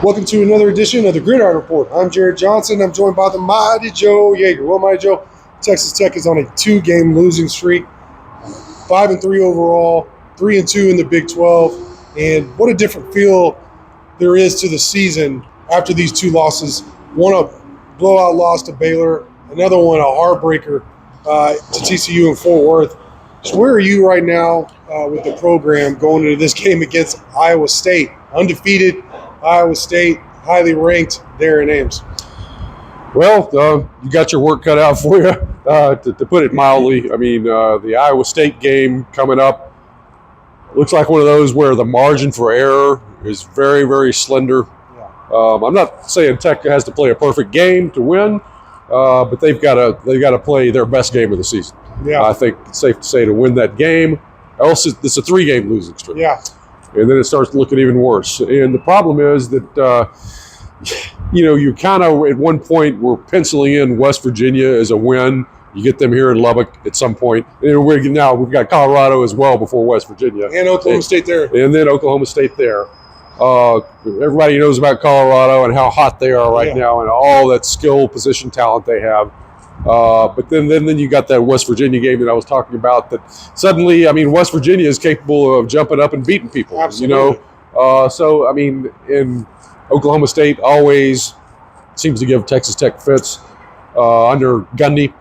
Welcome to another edition of the Gridiron Report. I'm Jarret Johnson. I'm joined by the mighty Joe Yeager. Well, mighty Joe, Texas Tech is on a two-game losing streak, 5-3 overall, 3-2 in the Big 12, and what a different feel there is to the season after these two losses. One a blowout loss to Baylor, another one a heartbreaker to TCU in Fort Worth. So where are you right now with the program going into this game against Iowa State? Undefeated Iowa State, highly ranked there in Ames. Well, you got your work cut out for you, to put it mildly. I mean, the Iowa State game coming up looks like one of those where the margin for error is very, very slender. Yeah. I'm not saying Tech has to play a perfect game to win, but they've got to play their best game of the season. Yeah. I think it's safe to say to win that game. Else, it's a three-game losing streak. Yeah. And then it starts looking even worse. And the problem is that, you kind of at one point were penciling in West Virginia as a win. You get them here in Lubbock at some point. And we've got Colorado as well before West Virginia. And Oklahoma State there. And then Oklahoma State there. Everybody knows about Colorado and how hot they are right now and all that skill, position, talent they have. But then you got that West Virginia game that I was talking about that suddenly, I mean, West Virginia is capable of jumping up and beating people. Absolutely. So, I mean, in Oklahoma State always seems to give Texas Tech fits under Gundy.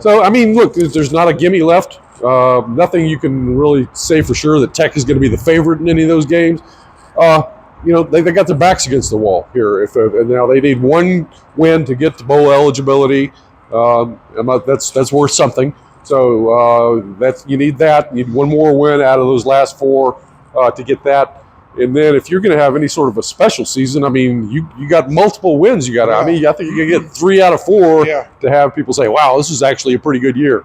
So, I mean, look, there's not a gimme left. Nothing you can really say for sure that Tech is going to be the favorite in any of those games. They got their backs against the wall here. And now they need one win to get to bowl eligibility. That's worth something. So you need that. You need one more win out of those last four to get that. And then if you're going to have any sort of a special season, I mean, you got multiple wins. You got. I mean, I think you can get 3 out of 4 to have people say, "Wow, this is actually a pretty good year."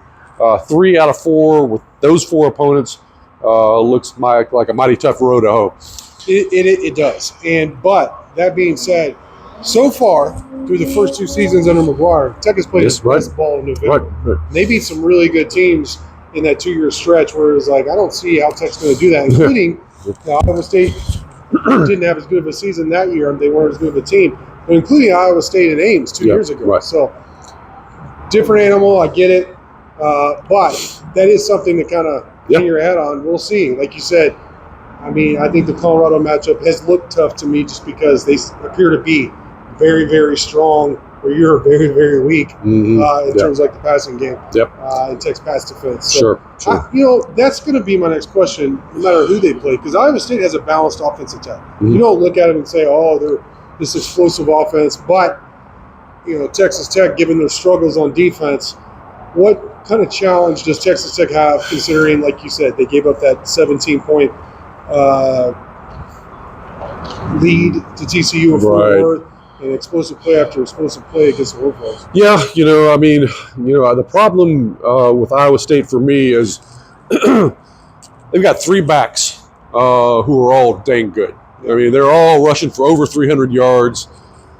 3 out of 4 with those 4 opponents looks like a mighty tough road to hoe. It does. But that being said, so far, through the first 2 seasons under McGuire, Tech has played its best ball in November. Right. They beat some really good teams in that 2-year stretch where it was like, I don't see how Tech's going to do that, including Iowa State didn't have as good of a season that year. They weren't as good of a team, but including Iowa State and Ames 2 years ago. Right. So, different animal, I get it. But that is something to kind of hang your head on. We'll see. Like you said, I mean, I think the Colorado matchup has looked tough to me just because they appear to be very, very strong, where you're very, very weak in terms of like the passing game and Tech's pass defense. So, sure. That's going to be my next question, no matter who they play, because Iowa State has a balanced offensive attack. You don't look at them and say, oh, they're this explosive offense, but, Texas Tech, given their struggles on defense, what kind of challenge does Texas Tech have, considering, like you said, they gave up that 17-point lead to TCU in Fort Worth, and explosive play after explosive play against the Wolverines? Yeah, I mean, the problem with Iowa State for me is they've got 3 backs who are all dang good. I mean, they're all rushing for over 300 yards.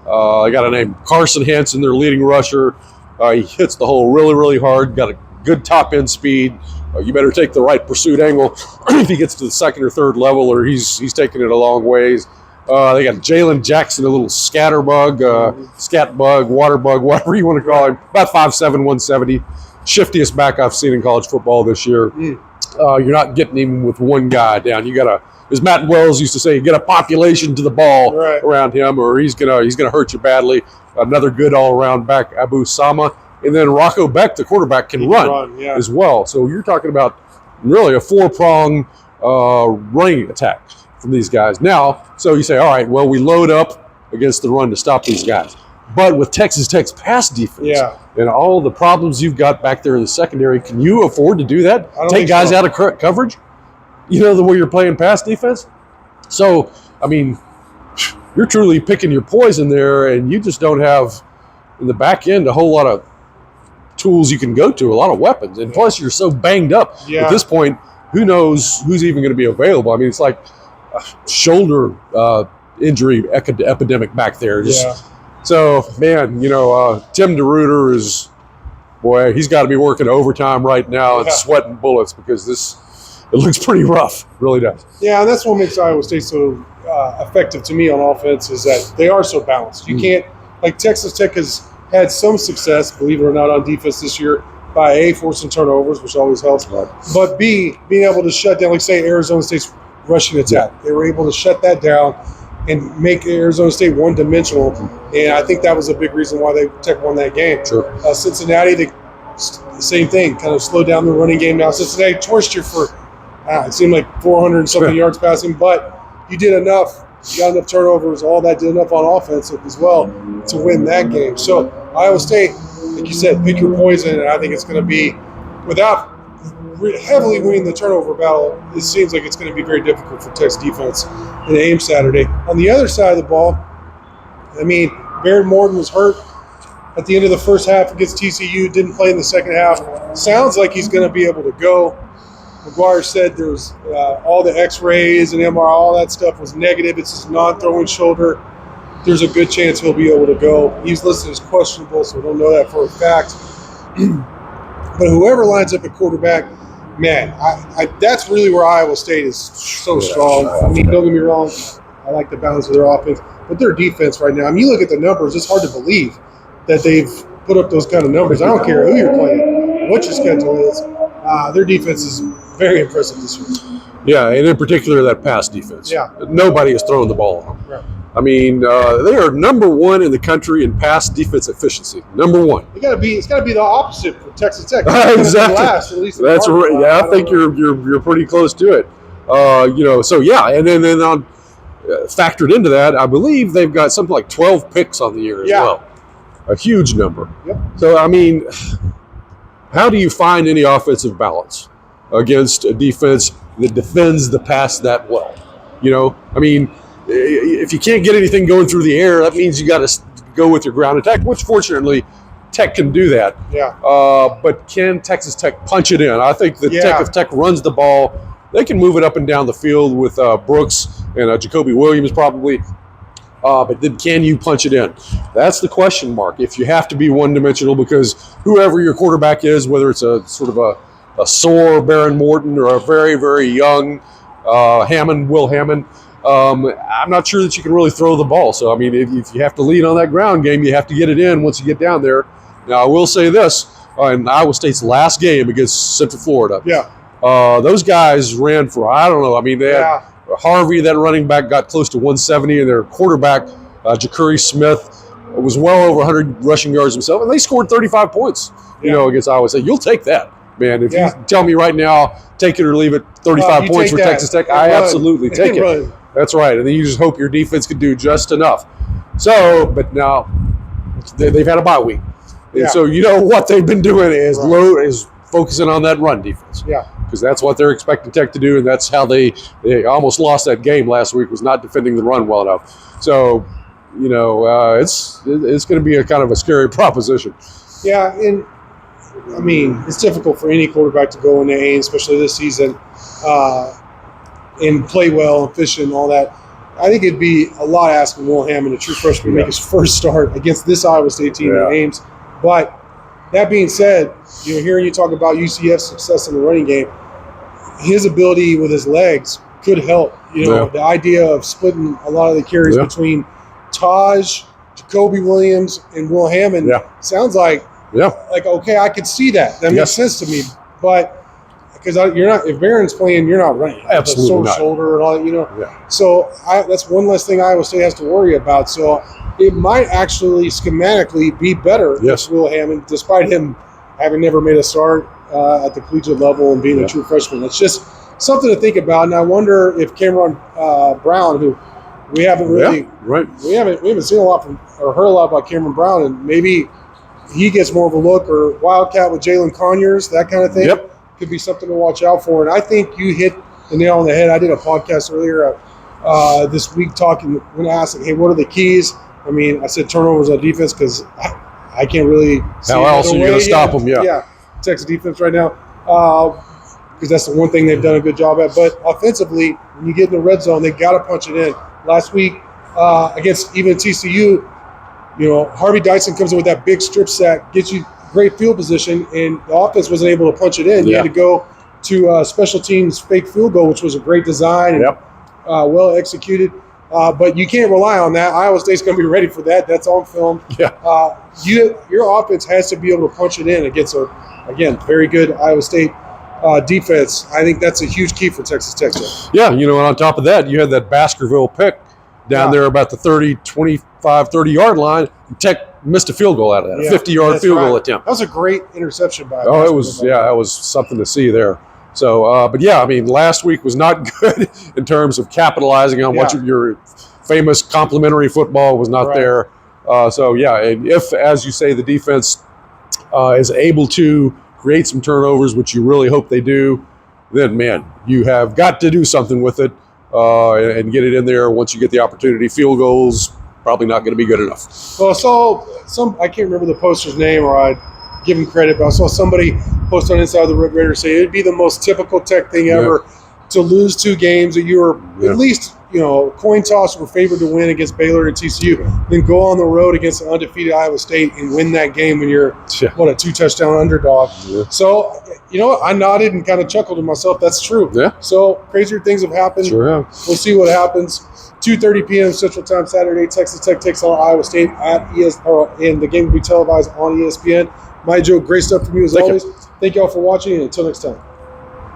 I got a name, Carson Hansen, their leading rusher. He hits the hole really, really hard, got a good top-end speed. You better take the right pursuit angle if he gets to the second or third level, or he's taking it a long ways. They got Jalen Jackson, a little scatterbug, scat bug, water bug, whatever you want to call him. About 5'7", 170. Shiftiest back I've seen in college football this year. You're not getting him with one guy down. You got to, as Matt Wells used to say, you get a population to the ball around him, or he's gonna hurt you badly. Another good all-around back, Abu Sama. And then Rocco Beck, the quarterback, can run as well. So you're talking about really a 4-prong running attack from these guys. Now, so you say, all right, well, we load up against the run to stop these guys. But with Texas Tech's pass defense and all the problems you've got back there in the secondary, can you afford to do that? Take guys out of coverage? The way you're playing pass defense? So, I mean, you're truly picking your poison there, and you just don't have, in the back end, a whole lot of tools you can go to, a lot of weapons. And plus, you're so banged up at this point, who knows who's even going to be available? I mean, it's like a shoulder injury epidemic back there. So, man, Tim DeRuyter is, boy, he's got to be working overtime right now and sweating bullets because this it looks pretty rough. It really does. Yeah, and that's what makes Iowa State so effective to me on offense is that they are so balanced. You can't, like Texas Tech has had some success, believe it or not, on defense this year by A, forcing turnovers, which always helps, but B, being able to shut down, like say Arizona State's rushing attack. They were able to shut that down and make Arizona State one-dimensional, and I think that was a big reason why Tech won that game. Sure. Cincinnati, same thing, kind of slowed down the running game. Now Cincinnati torched you for, it seemed like 400 and something yards passing, but you did enough. You got enough turnovers, all that, did enough on offense as well to win that game. So Iowa State, like you said, pick your poison, and I think it's going to be, without heavily winning the turnover battle, it seems like it's going to be very difficult for Tech's defense in Ames Saturday. On the other side of the ball, I mean, Baron Morton was hurt at the end of the first half against TCU, didn't play in the second half. Sounds like he's going to be able to go. McGuire said there was all the x-rays and MRI, all that stuff was negative. It's his non-throwing shoulder. There's a good chance he'll be able to go. He's listed as questionable, so we don't know that for a fact. But whoever lines up at quarterback, man, that's really where Iowa State is so strong. I mean, don't get me wrong, I like the balance of their offense, but their defense right now, I mean, you look at the numbers, it's hard to believe that they've put up those kind of numbers. I don't care who you're playing, what your schedule is. Their defense is very impressive this year. Yeah, and in particular, that pass defense. Yeah. Nobody has thrown the ball on them. Right. I mean, they are number one in the country in pass defense efficiency. Number one. It's got to be the opposite for Texas Tech. Exactly. Last, at least that's right. Yeah, I think you're pretty close to it. So yeah, and then on factored into that, I believe they've got something like 12 picks on the year as well. A huge number. Yep. So I mean, how do you find any offensive balance against a defense that defends the pass that well? I mean, if you can't get anything going through the air, that means you got to go with your ground attack, which fortunately Tech can do that. Yeah. But can Texas Tech punch it in? I think that if Tech runs the ball, they can move it up and down the field with Brooks and Jacoby Williams probably. But then can you punch it in? That's the question mark. If you have to be one-dimensional, because whoever your quarterback is, whether it's a sort of a sore Baron Morton or a very, very young Will Hammond, I'm not sure that you can really throw the ball. So, I mean, if you have to lean on that ground game, you have to get it in once you get down there. Now, I will say this, in Iowa State's last game against Central Florida, those guys ran for, I don't know, I mean, they had Harvey, that running back, got close to 170, and their quarterback, Ja'Cory Smith, was well over 100 rushing yards himself, and they scored 35 points, against Iowa State. You'll take that, man. If you tell me right now, take it or leave it, 35 points for Texas Tech, I absolutely take it. That's right, and then you just hope your defense can do just enough. So, but now they've had a bye week, and so what they've been doing is focusing on that run defense. Yeah. Because that's what they're expecting Tech to do, and that's how they almost lost that game last week, was not defending the run well enough. So, it's going to be a kind of a scary proposition. Yeah, and I mean, it's difficult for any quarterback to go into Ames, especially this season, and play well and fish and all that. I think it'd be a lot asking Will Hammond, a true freshman, to make his first start against this Iowa State team in Ames. But that being said, hearing you talk about UCF's success in the running game, his ability with his legs could help. The idea of splitting a lot of the carries between Taj, Jacoby Williams, and Will Hammond sounds like okay, I could see that. That makes sense to me. But because if Barron's playing, you're not running. Absolutely not. Shoulder and all that, So that's one less thing Iowa State has to worry about. So it might actually schematically be better with Will Hammond, despite him having never made a start at the collegiate level and being a true freshman. It's just something to think about. And I wonder if Cameron Brown, who we haven't really we haven't seen a lot from or heard a lot about Cameron Brown, and maybe he gets more of a look, or Wildcat with Jalen Conyers, that kind of thing. Could be something to watch out for. And I think you hit the nail on the head. I did a podcast earlier this week talking when I asked, hey, what are the keys? I mean, I said turnovers on defense because I can't really see how else are you going to stop them? Texas defense right now, because that's the one thing they've done a good job at. But offensively, when you get in the red zone, they got to punch it in. Last week against even TCU, Harvey Dyson comes in with that big strip sack, gets you great field position, and the offense wasn't able to punch it in. You had to go to special teams fake field goal, which was a great design and well executed. But you can't rely on that. Iowa State's going to be ready for that. That's on film. Yeah. Your offense has to be able to punch it in against again, very good Iowa State defense. I think that's a huge key for Texas Tech. Yeah, and on top of that, you had that Baskerville pick down there about the 30-yard line. Tech missed a field goal out of that, a 50-yard field goal attempt. That was a great interception by it was. Yeah, that was something to see there. So, but yeah, I mean, last week was not good in terms of capitalizing on what your famous complimentary football was not there. So, yeah, and if, as you say, the defense is able to create some turnovers, which you really hope they do, then, man, you have got to do something with it and get it in there once you get the opportunity. Field goals, probably not going to be good enough. Well, I saw I can't remember the poster's name, or I'd give him credit, but I saw somebody post on Inside the Red Raider say it'd be the most typical Tech thing ever to lose 2 games that you were at least, coin toss were favored to win against Baylor and TCU, then go on the road against an undefeated Iowa State and win that game when you're, a 2-touchdown underdog. Yeah. So, I nodded and kind of chuckled to myself. That's true. Yeah. So, crazier things have happened. Sure have. We'll see what happens. 2:30 p.m. Central Time Saturday, Texas Tech takes on Iowa State at ESPN, and the game will be televised on ESPN. My Joe, great stuff from you as always. Thank you all for watching, and until next time.